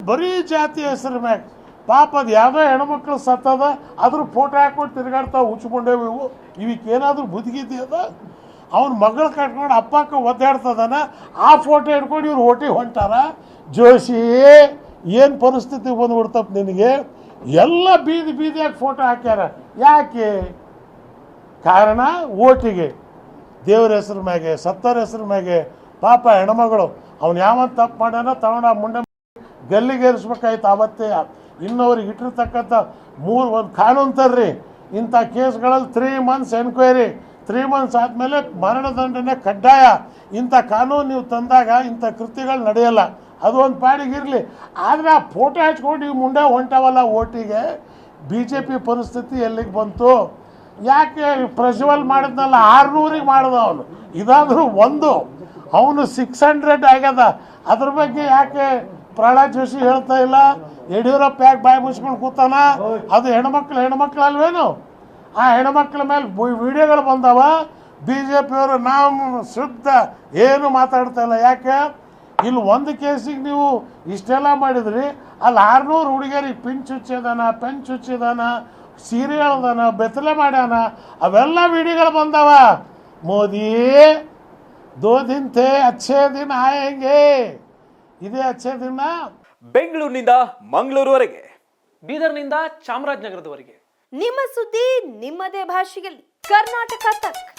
ಬರೀ ಜಾತಿ ಹೆಸರು ಮ್ಯಾಗ ಪಾಪ ಅದು ಯಾವುದೋ ಹೆಣ್ಮಕ್ಳು ಸತ್ತದ ಅದ್ರ ಫೋಟೋ ಹಾಕೊಂಡು ತಿರುಗಾಡ್ತಾವೆ ಹುಚ್ಕೊಂಡೇವು ಇವಕ್ಕೇನಾದ್ರೂ ಬುದ್ಧಿಗಿದ್ಯದ ಅವನ ಮಗಳು ಕಟ್ಕೊಂಡು ಅಪ್ಪಕ್ಕ ಒದ್ದಾಡ್ತದಾನ ಆ ಫೋಟೋ ಹಿಡ್ಕೊಂಡು ಇವ್ರು ಓಟಿ ಹೊಂಟಾರ. ಜೋಶಿ ಏನು ಪರಿಸ್ಥಿತಿ ಬಂದ್ಬಿಡ್ತಪ್ಪ ನಿನಗೆ. ಎಲ್ಲ ಬೀದಿ ಬೀದಿಯಾಗಿ ಫೋಟೋ ಹಾಕ್ಯಾರ. ಯಾಕೆ? ಕಾರಣ ಓಟಿಗೆ, ದೇವ್ರ ಹೆಸ್ರ ಮ್ಯಾಗೆ, ಸತ್ತವ್ರ ಹೆಸ್ರ ಮ್ಯಾಗೆ. ಪಾಪ ಹೆಣ್ಮಗಳು ಅವ್ನು ಯಾವತ್ತು ತಪ್ಪು ಮಾಡ್ಯಾನ ತಗೊಂಡ ಮುಂಡೆ ಗಲ್ಲಿಗೇರಿಸ್ಬೇಕಾಯ್ತು ಅವತ್ತೇ. ಇನ್ನವ್ರಿಗೆ ಇಟ್ಟಿರ್ತಕ್ಕಂಥ ಒಂದು ಕಾನೂನು ತರ್ರಿ, ಇಂಥ ಕೇಸ್ಗಳಲ್ಲಿ 3 months ಎನ್ಕ್ವೈರಿ, 3 months ಆದಮೇಲೆ ಮರಣದಂಡನೆ ಕಡ್ಡಾಯ. ಇಂಥ ಕಾನೂನು ನೀವು ತಂದಾಗ ಇಂಥ ಕೃತ್ಯಗಳು ನಡೆಯಲ್ಲ. ಅದು ಒಂದು ಪಾಡಿಗಿರಲಿ. ಆದರೆ ಆ ಫೋಟೋ ಹಚ್ಕೊಂಡು ಇವು ಮುಂಡೆ ಹೊಂಟವಲ್ಲ ಓಟಿಗೆ. BJP ಪರಿಸ್ಥಿತಿ ಎಲ್ಲಿಗೆ ಬಂತು? ಯಾಕೆ ಪ್ರಜ್ವಲ್ ಮಾಡಿದ್ನಲ್ಲ 600ಗೆ ಮಾಡಿದ ಅವನು, ಇದಾದರೂ ಒಂದು, ಅವನು 600 ಆಗ್ಯದ. ಅದ್ರ ಬಗ್ಗೆ ಯಾಕೆ ಪ್ರಹ್ಲಾದ್ ಜೋಶಿ ಹೇಳ್ತಾ ಇಲ್ಲ? ಯಡಿಯೂರಪ್ಪ ಯಾಕೆ ಬಾಯಿ ಮುಚ್ಕೊಂಡು ಕೂತಾನ? ಅದು ಹೆಣ್ಮಕ್ಳು ಅಲ್ವೇನು? ಆ ಹೆಣ್ಮಕ್ಳ ಮೇಲೆ ವಿಡಿಯೋಗಳು ಬಂದವ. BJP ಅವರು ನಾವು ಶುದ್ಧ ಏನು ಮಾತಾಡ್ತಾ ಇಲ್ಲ. ಯಾಕೆ? ಇಲ್ಲಿ ಒಂದು ಕೇಸಿಗೆ ನೀವು ಇಷ್ಟೆಲ್ಲ ಮಾಡಿದ್ರಿ, ಅಲ್ಲಿ 600 ಹುಡುಗಿಯರಿಗೆ ಪಿನ್ ಚುಚ್ಚಿದಾನ, ಪೆನ್ ಚುಚ್ಚಿದಾನ, ಸೀರೆ ಹೇಳ್ದಾನ, ಬೆತ್ತಲೆ ಮಾಡ್ಯಾನ, ಅವೆಲ್ಲ ವಿಡಿಯೋಗಳು ಬಂದವ. ಮೋದಿ 2 दिन थे, अच्छे दिन आएंगे. ಇದೇ ಅಚ್ಚೇ ದಿನ. ಬೆಂಗಳೂರಿನಿಂದ ಮಂಗಳೂರುವರೆಗೆ, ಬೀದರ್ನಿಂದ ಚಾಮರಾಜನಗರದವರೆಗೆ ನಿಮ್ಮ ಸುದ್ದಿ ನಿಮ್ಮದೇ ಭಾಷೆಯಲ್ಲಿ. ಕರ್ನಾಟಕ ತಕ್.